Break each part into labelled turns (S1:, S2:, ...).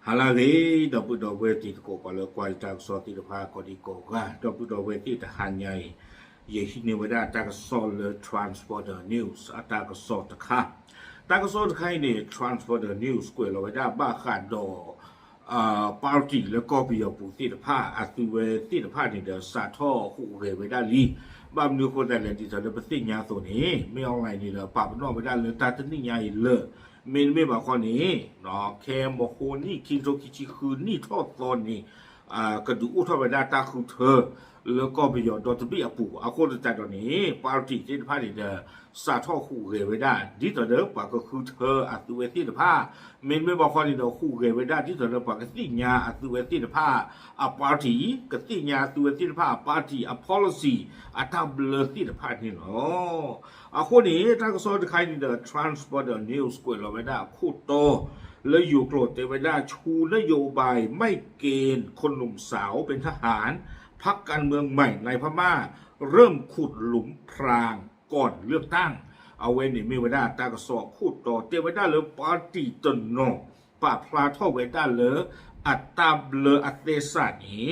S1: ฮาลาลีดับบุดเวติโกกอลกวาจากสอติภาคอดิโกกาดับบุดเวติทหารใหญ่เยฮินิวดาจากสอลทรานสปอร์เตอร์นิวส์อัตากสอตะค่ะตากสอตะค่ะนี่ทรานสปอร์เตอร์นิวส์กวยลวดาบ้าขาดดอปาร์ตี้แล้วก็พิยาปูติภาอัตุเวติภานี่เดสาทอคู่เรเวดาลีบ้ามนูคนแต่ละที่จะได้ปฏิญญาตัวนี้ไม่เอาอะไรนี่เลยปรับนอกไม่ได้เลยตาตนี่ใหญ่เลยมินไม่บอกข้อนี้เนาะแค่บอกคนนี่คิดโรคิชิคืนนี่ทอดตอนนี้กระดูกทอดไปได้ตาคือเธอแล้วก็ไปยอดดอตบีอปูอาโคตรใจตอนนี้ปาร์ตี้ที่พาดีเดอสาทอคู่เรไว้ได้ดิตอนเดิมปากก็คือเธออัตุเวทีเดผ้ามินไม่บอกข้อนี้เดอคู่เรไว้ได้ดิตอนเดิมปากก็ติญาอัตุเวทีเดผ้าอะปาร์ตี้ก็ติญาอัตุเวทีเดผ้าปาร์ตี้อะ policy อะทับเลที่เดผ้านี่เนาะอาคนนี้ถ้าก็สอนใครนี่เดอ transporter news กวยเราไม่ได้คู่โตแล้วอยู่โกรธเทวดาชูนโยบายไม่เกณฑ์คนหนุ่มสาวเป็นทหารพรรคการเมืองใหม่ในพม่าเริ่มขุดหลุมพรางก่อนเลือกตั้งเอาไว้ในเมวดาตากระสอบพูดต่อเทวดาเลยปาร์ตี้ตนนปาพลาท่อเวดาเลยอัตตาเบลอัตเตสานี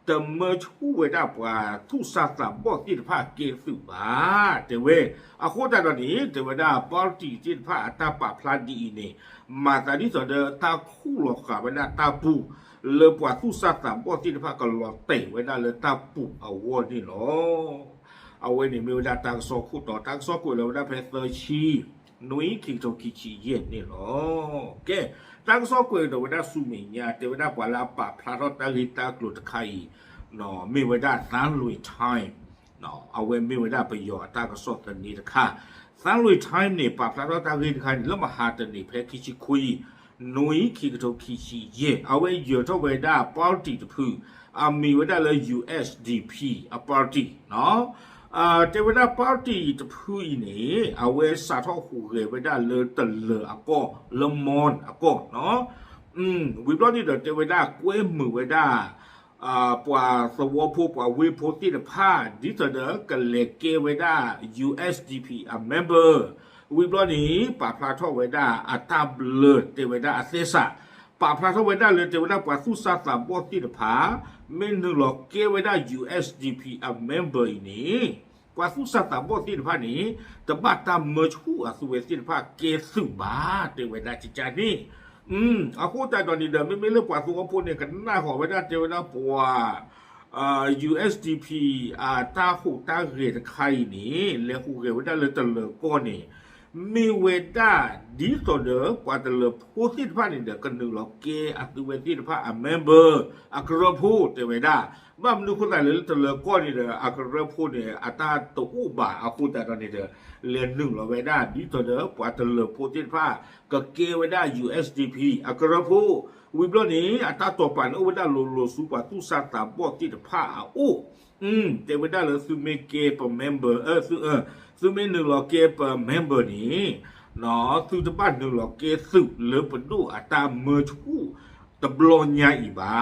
S1: แต่เมื่อชูเวดาปว่าทุสาสามบอกที่ภาคเกสุบาเทเวอาโคตรตอนนี้เทวดาปาร์ตี้ที่ภาคอัตตาปาพลาดีนี่มาตอนนี้ต่อเดตาคู่หลอกขาเวดาตาปูเลยปว่าทุสาสามบอกที่ภาคก็หลอกเตะเวดาเลยตาปูเอาวอนี่เนาะเอาไว้ในเมวดาตากสอคู่ต่อตากสอกุยเลยเวดาเพเตอร์ชีนุ้ยคิงโตคิชิเย็นนี่เนาะแกตากสอกุยเลยเวดาสุเมียเทวดาปว่าลาปะพลาโรตาลิตากลุดไข่เนาะเมวดาสามลุยไทม์เนาะเอาไว้เมวดาไปหยอดตากสอตันนี้นะคะสามลุยไทม์เนี่ยปะพลาโรตาลิตไข่แล้วมาหาตันนี่เพคิชิคุยนุ้ยคิงโตคิชิเย่เอาไว้หยอดเวดาปาร์ตี้ตะพื้มีเวดาเลย USDP อะปาร์ตี้เนาะเทวดาปาร์ตี้จะพูดนี่เอาไว้สาทอหูเรเวดาเลยตะเลอะก็เลมอนอะก็เนาะวิบลอนี่เดเทวดากล้วยมือเวดาปว่าสวอพูปว่าวิโพติ的ผ้าดิเตเดกันเลเกเวดา USDP อะ member วิบลอนี่ปาพลาทอเวดาอะตาเบลเทวดาอะเซซาปาพลาทอเวดาเลยเทวดาปว่าสุสาสามบอติ的ผ้าเมนูหลอกเกเวดา USDP อะ member นี่กว่าสุสัตตาบติภานี้ตบาตามเมชูอสุเวสิภาเกสุบาเทวดาจิจานี่อาคูแต่ตอนนี้เดิมไม่เรื่องกว่าสุวพูเนี่ยกันหน้าของเวดาเทวดาปัวUSDP ตาหูตาเรตไข่นี่เลหูเรเวดาเลยตะเลก้อนนี่มีเวดาดีต่อเด้อกว่าตะเลผู้ที่ภานี่เด้อกันนึงหรอกเกอสุเวสิภาเมมเบอร์อักระพูเทวดาบ้ามนุคนไหนเลยตะเลก้อนนี่เด้ออักระพูเนี่ยอัตาตัวอุบาอาคูแต่ตอนนี้เด้อเรียนหนึ่งเราเวดาดีต่อเด้อกว่าตะเลผู้ที่ภาก็เกเวดา USDP อักระพูวิบลนี้อัตราตัวปันเอาไว้ได้โลสูปาตุสาตาบอที่จะผ้าอู้แต่ไว้ได้เลยซูเมเกปเมมเบอร์ซูเมหนึ่งหลอกเกปเมมเบอร์นี้เนาะซูจะบ้านหนึ่งหลอกเกสุเลือปดูอัตราเมอชูตะบลอนยาอีบ้า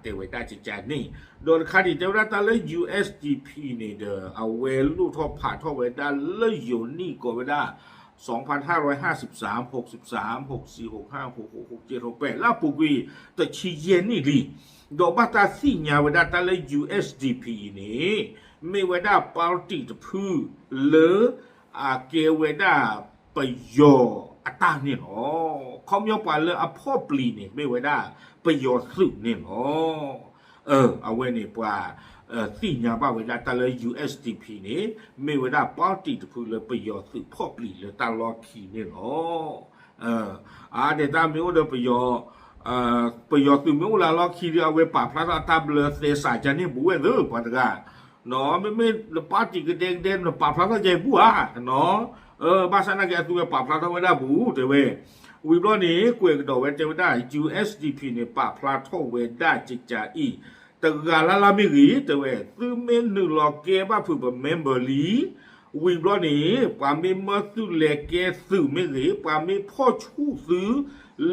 S1: แต่ไว้ได้จิจานี่โดนคดีเจ้าตาเลย USDP นี่เด้อเอาเวลูทอผ่าทอไว้ได้เลยอยู่นี่ก็ไว้ได้2553 63 64 65 66 67 68แล้วปุกีแต่ชีเยนนี่ลีดอกบัตรสิญญาเวดาตาเลย USDP นี่ไม่เวดาปาร์ตี้จะพูดหรือเกเวดาไปโยอัตาเนี่ยเนาะเขาไม่ยอมไปเลยพ่อปลีเนี่ยไม่เวดาไปโยสึเนี่ยเนาะเอาไว้เนี่ยป่าสิญญาบ้าเวลาตาเลย USDP นี่ไม่เวลาปาร์ตี้จะพูดเลยไปยอสึพ่อปลีเลยตาลอขีเนี่ยเนาะเดี๋ยวตามไม่ว่าเดี๋ยวไปยอสึไม่ว่าลอขีเดียวเวป่าพระตาเบลเซสายจันนี่บุ้ยเลยปัตตาเนาะไม่ปาร์ตี้ก็เด้งป่าพระตาใจบัวเนาะภาษาหน้าแกตัวป่าพระตาเวลาบุเดี๋ยววิบล้อนี้กูเองดอกเวทเจ้าได้ USDP เนี่ยป่าพระทอเวได้จิตใจอีแต่กาลาลามิรีแต่เว้ซึ่งเมนหนึ่งหลอกเกบ้าผู้เป็นเมมเบอร์ลีวิบล้อนี้ความมีมาซื้อแหลกเกสื่อไม่รีความมีพ่อชู้ซื้อ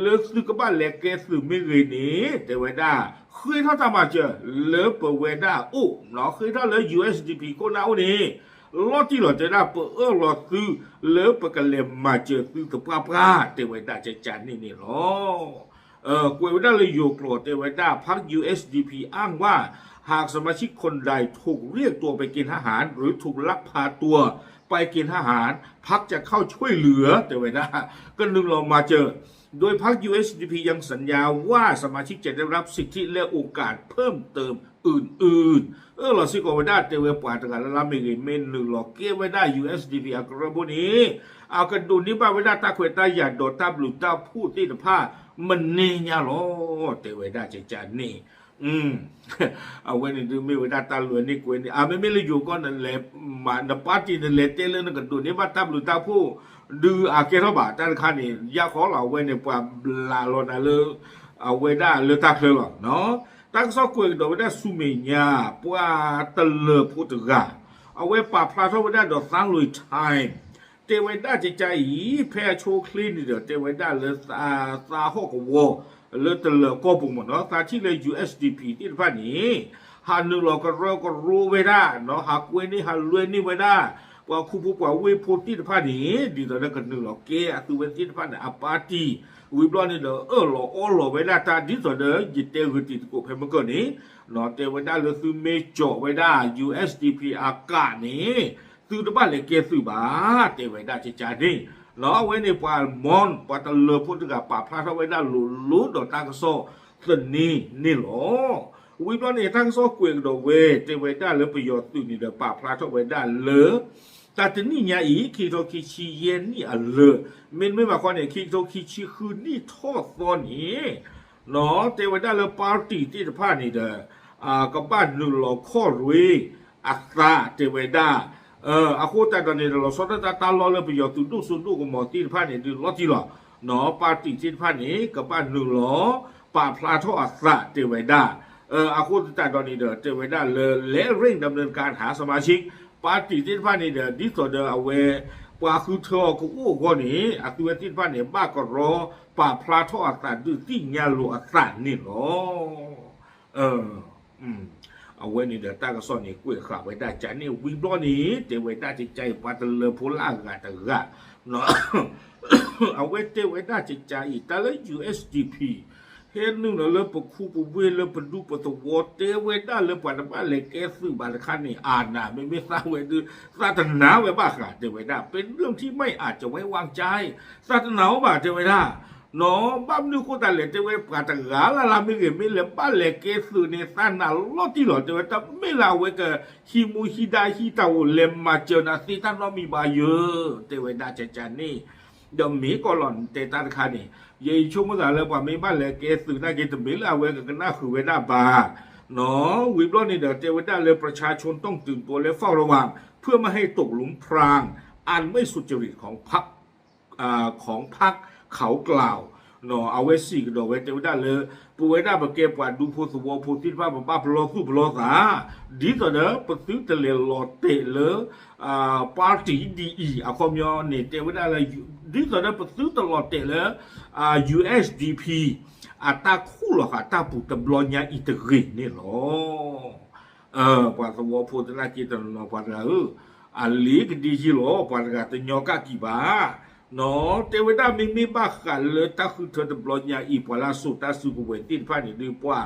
S1: เลือกซื้อกับบ้านแหลกเกสื่อไม่รีนี้แต่เวด้าเคยเท่าทำมาเจอเลือกเปิดเวด้าโอ้เนาะเคยเท่าเลย USDP ก็น่าเอานี่ลอที่เราจะได้เปิดลอซื้อเลือกเปิดกันเลยมาเจอซื้อกับป้าแต่เวด้าจะจานนี่เนาะ กวยด้าเลยโยกโกรธเตวด้าพรรค USDP อ้างว่าหากสมาชิกคนใดถูกเรียกตัวไปกินอาหารหรือถูกลักพาตัวไปกินอาหารพรรคจะเข้าช่วยเหลือเตวด้าก็นึงเรามาเจอโดยพรรค USDP ยังสัญญาว่าสมาชิกจะได้รับสิทธิและโอกาสเพิ่มเติมอื่นๆเราสิกว่าได้เตวปาตกันแล้วไม่เงินเมนหนึ่งหรอกเก็บไว้ได้ USDP อักระบุนี้เอากันดูนี้บ้าไว้ได้ตาเควตาอย่าโดดตาบลุตาพูดที่ผ้ามันเนี่ยหรอเตวได้ใจจานนี่เอาไว้ในดูไม่ไว้ได้ตาลวยนี่กวยนี่ไม่เลยอยู่ก็นั่นแหละมาในปาร์ตี้นั่นแหละเตลนั่นกันดูนี้บ้าตาบลุตาพูดดูเกล้าบ่าแต่ละคันนี่ยาขอเราไว้ในปาลาลนะเลยเอาไว้ได้เลยตาเคลหรอเนาะตั้งซอกกวยดอกไว้ได้สุเมียปาตะเลพูดถึงเอาไว้ปาพลาทไว้ได้ดอกสังลุยไทม์เตไว้ได้ใจแพร่โชว์คลีนเดี๋ยวเตไว้ได้เลยซาหกวัวเลยตะเลก็ปุ่มเนาะซาที่เลย USDP ที่ผ่านนี้หาหนึ่งเราก็รู้ไว้ได้เนาะหากเว้นนี่หารวยนี่ไว้ได้ว่าคู่ผู้ป่วยเวโพที่ผ่านนี้ดีตอนนั้นกันหนึ่งเราเกะตัวเวที่ผ่านนี้อาปาร์ตี้วิบลอนี่เด้อเราเราไว้ได้ตาดีตอนเด้อจิตเตอร์ติดกูเพิ่มกันนี้เนาะเตไว้ได้เลยคือเมจไว้ได้ USDP อากาศนี้ซื้อบ้านเลยเกซื้อบ้าเตไว้ได้ใจนี่เนาะไว้ในปามอนปาตะเลพูดถึงกับป่าพระไว้ได้ลุ้นดอกตากระโซส่วนนี่หรอวิบลอนี่ทั้งโซกวยดอกเวเตไว้ได้เลยประโยชน์ตื่นนี่เด้อป่าพระไว้ได้เลยแต่ทีนี้เนี่ยอีคิโตคิชิเย็นนี่เลยมันไม่มาคนเนี่ยคิโตคิชิคือนี่ทอดตอนนี้เนาะเทวดาเลยปาร์ตี้ที่จะพานี่เด้อกับบ้านหนึ่งหล่อข้อรุยอัตราเทวดาอาคูแต่ตอนนี้เราสอนตาล้อเลยไปยอดตุ้งสุดดูกับหมอที่พานี่ดูล้อที่หล่อเนาะปาร์ตี้ที่พานี่กับบ้านหนึ่งหล่อป่าพลาทออัตราเทวดาอาคูแต่ตอนนี้เด้อเทวดาเลยและเร่งดำเนินการหาสมาชิกปาร์ตี้ที่ผ่านนี่เดี๋ยวดิสเดอร์เอาไว้ปาคือเธอกูอู้ก่อนนี้อาตัวที่ผ่านนี่บ้าก็รอป่าพลาทออัตราดูที่ยาลูอัตรานี่หรอเอาไว้นี่เดี๋ยวตาก็สอนนี่กุ้ยขาไว้ได้ใจนี่วิบล้อนี้เดี๋ยวไว้ได้ใจปาตะเลพูล่างกันตะกะเนาะเอาไว้เดี๋ยวไว้ได้ใจอีแต่ละ USDPเห็นนึงเราเริ่มปกคู่ปกเวเริ่มปดูปตวเตเวด้าเริ่มปัดบ้านเล็กแกซื้อบานคันนี่อ่านนะไม่ทราบเวดูศาสนาไว้บ้าค่ะเตเวด้าเป็นเรื่องที่ไม่อาจจะไว้วางใจศาสนาบ้าเตเวด้าเนาะบ้านนึกคนแต่เล็กเตเวปัดกาละไม่เกิดไม่เล็บบ้านเล็กแกซื้อในศาสนาลอที่หล่อเตเวด้าไม่ลาเวก็ฮิมูฮิดาฮิตาโอเลมมาเจอนะสิท่านน้องมีบาเยอะเตเวด้าเจจานี่เดี๋ยวมีก็หล่อนเตตันคันนี่ยังช่วงเมื่อไหร่แล้วว่าไม่บ้านเลยเกสื่อน่าเกตมิลเอาไว้กันน่าคือเวด้าบาเนาะวิบล้อนี่เดี๋ยวเจเวด้าเลยประชาชนต้องตื่นตัวและเฝ้าระวังเพื่อไม่ให้ตกหลุมพรางอันไม่สุจริตของพรรคเขากล่าวเนาะเอาไว้สี่กันดอกไว้เจเวด้าเลยปูไว้ด้าบเก็บกวาดดูโพสวอโพสิบ้าบ้าพลอสู้พลอสาดีต่อเด้อปะซื้อแต่เลยหลอดเตะเลยปาร์ตี้ดีอาคอมยอนเนี่ยเจเวด้าเลยดีต่อเด้อปะซื้อตลอดเตะเลยUSDP อัตราคู่หรอกอัตราปุตตะบลอนยาอิตาลีนี่หรอปาสวอพูดนากีตนปาอันลีกดีจิโร่ปากาตญอกากิบาเนาะเทวดาไม่บ้ากันเลยตาคือเธอตะบลอนยาอีปลาสุตาสุกุเวตินพานี่ดีกว่า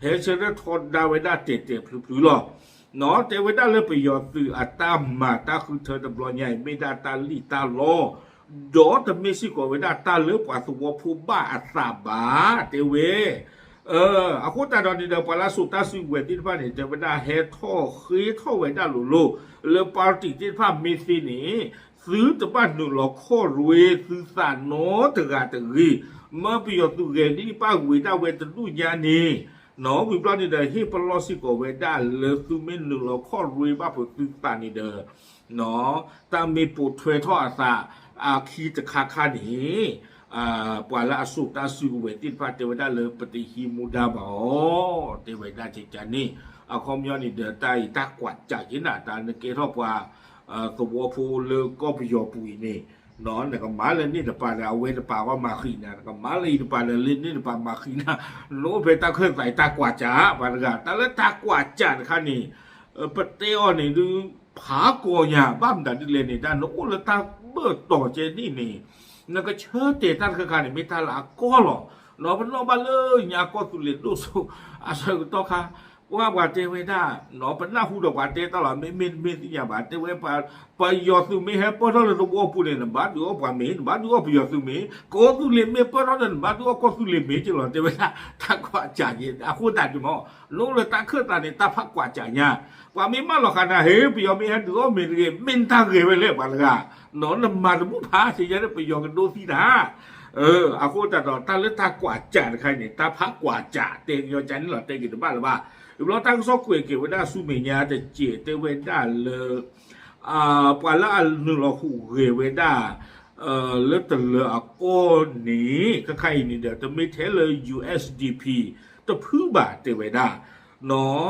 S1: เฮเชอร์ทอดดาเวดาเตะพลุหรอเนาะเทวดาเลยไปยอดซื้ออัตรามาตาคือเธอตะบลอนยาไม่ได้ตาลีตาโลดอตเมซิโกเวดาตาเลือกว่าสวอผู้บ้าอัศบาเตเวอาคุตาดอนดีเดปลาสุตาสุเวติพานี่เจเวดาเฮท่อคีท่อเวดาลุโลเลปาร์ติที่พาเมซินี่ซื้อตะบ้านหนึ่งหลอกข้อรวยซื้อสานโนตะกาตะกีเมื่อปียอตุเกนี่ป้าเวดาเวตดูยานีเนาะวิบลานี่เดเฮปลอสิโกเวดาเลซูเมนหนึ่งหลอกข้อรวยบ้าผลซื้อสานนี่เดเนาะตามมีปูเทท่ออาซาคีจะคานี้ปวาละสุตาสุเวติพาเทวดาเลยปฏิหิมุดาบอเทวดาเจจานี่คอมยอนี่เดือดใจตากวัดจากยินาตาเนเกทอปว่าตัวพูเลก็พยอปุยนี่นอนแต่ก็มาเลยนี่เดปาเอาเวเดปาว่ามาขีนะก็มาเลยเดปาเลยนี่เดปามาขีนะโน้เพตาเคลื่อนไหวตากวัดจ้าปานกันแต่ละตากวัดจ้าคันนี้ปเตอนี่ดูผาโกยาบ้ามดันดิเลนี่ด้านโน้ละตาเบิดต่อเจนี่นี่นั่นก็เชื่อเตตันคือการไม่ตาละก็หรอ nó vẫn nó ba lơ nhà có tụ liệt đô số à sao to khaว่าบาเจเวด้าเนาะเป็นหน้าหูดอกบาเจตลอดไม่ที่อย่าบาเจเวไปยอสุเมฮะปอทอเลยตัวพูดเลยนะบาดูว่าเมบาดูว่าไปยอสุเมก็สุเลเมปอทอเลยบาดูว่าก็สุเลเมจริงหรอเจเวด้าถ้ากว่าจ่ายอ่ะคุณตาจุ๋มลงเลยตาเคลื่อนตาเนี่ยตาพักกว่าจ่ายเนี่ยกว่ามีมาหรอกขนาดเฮ้ยไปยอมมีฮะดูว่าเมเรียมินตาเกยไปเลยบาลกาเนาะน้ำมันมุพาเสียจะไปยอมกันดูที่นะอาคุณตาต่อตาเลือดตากว่าจ่าใครเนี่ยตาพักกว่าจ่าเตียงยอจันนี่หรอเตียงกินบ้านหรือเปล่าเราตั้งซอกเกเกวด้าสุเมียแต่เจเตเวด้าเลยปวาละนึงเราหูเกเวด้าเลือดแต่เลยก้อนนี้ก็ใครนี่เดี๋ยวจะไม่เทเลย USDP แต่พื้นบาทเตเวด้าเนาะ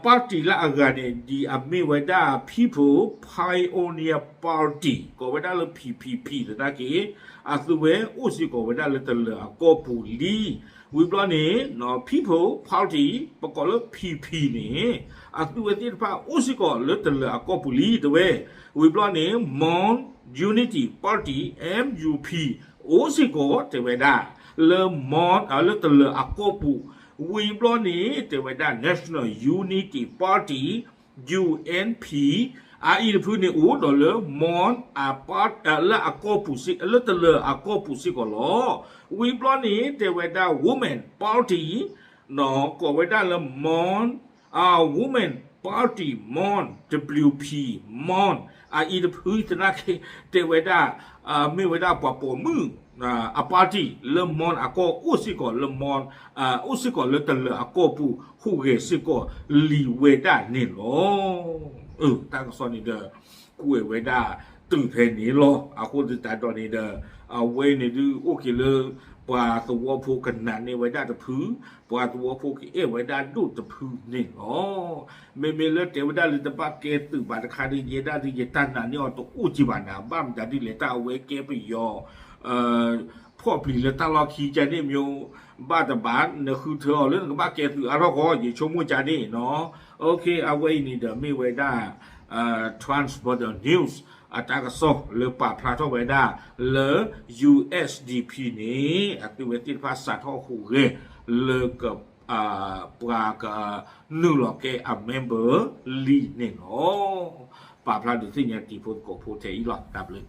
S1: ปาร์ตี้ละอะไรเนี่ยดีอเมเวด้า People Pioneer Party ก็เวด้าเลย PPP แต่ตะกี้สุเวอุสิก็เวด้าเลยแต่เลยก็ปูลีวิบล้อนี่เนาะ People Party ประกอบแล้ว PP นี่สุเวที่พาอุสิก็เลยแต่เลยก็ปูลีตัวเววิบล้อนี่ Mon Unity Party MUP อุสิก็เตเวด้าเลยมอนเลยแต่เลยก็ปูวิบล้อนี้เตเวด้า National Unity Party UNPอีพูดในอูดเลยมอนปาร์ตละก็ปุสิเลยแต่เลยก็ปุสิก็ล้อวิบล้อนี้เตเวด้า Women Party เนาะก็เวด้าเลยมอนWomen Party มอน WP มอนอีพูดนะเตเวด้าไม่เวด้าปะปอมือปาร์ตี้เลมอนก็อุสิก็เลมอนอุสิก็เลยแต่เลยก็ปูฮูเกสิก็ลีเวด้านี่ล้อตั้งสอนนี่เด้อกูเวด้าตื่นเพนนี่ล้อคุณจะตาตอนนี้เด้อเวนี่ดูโอเคเลยปลาตัวพูกันนั่นนี่เวด้าตะพื้นปลาตัวพูกเวด้าดูตะพื้นนี่ล้อไม่เลือดเทวดาเลยตะปาเกตื่นบาดคาดีเยด้าที่เยตันนั่นนี่อ๋อตัวอุจิบานาบ้ามจะดีเลยตาเวเกไปยอพ่อปลีเลยตลอดขี่ใจนี่มีบ้าแต่บ้านเนี่ยคือเธอเรื่องกับบ้าแกคืออะไรก็อย่าชมมือใจนี่เนาะโอเคเอาไว้นี่เดี๋ยวมีไว้ได้transporter news อาจารย์ก็สอบหรือป่าพลาทไว้ได้หรือ USDP นี้ activity ภาษาท่อคู่เลยกับปลากับนึ่งหลอกแกmember ลีนี่เนาะป่าพลาดูสิเนี่ยที่พูดก็พูดเทียร์อีหลอกดับเลย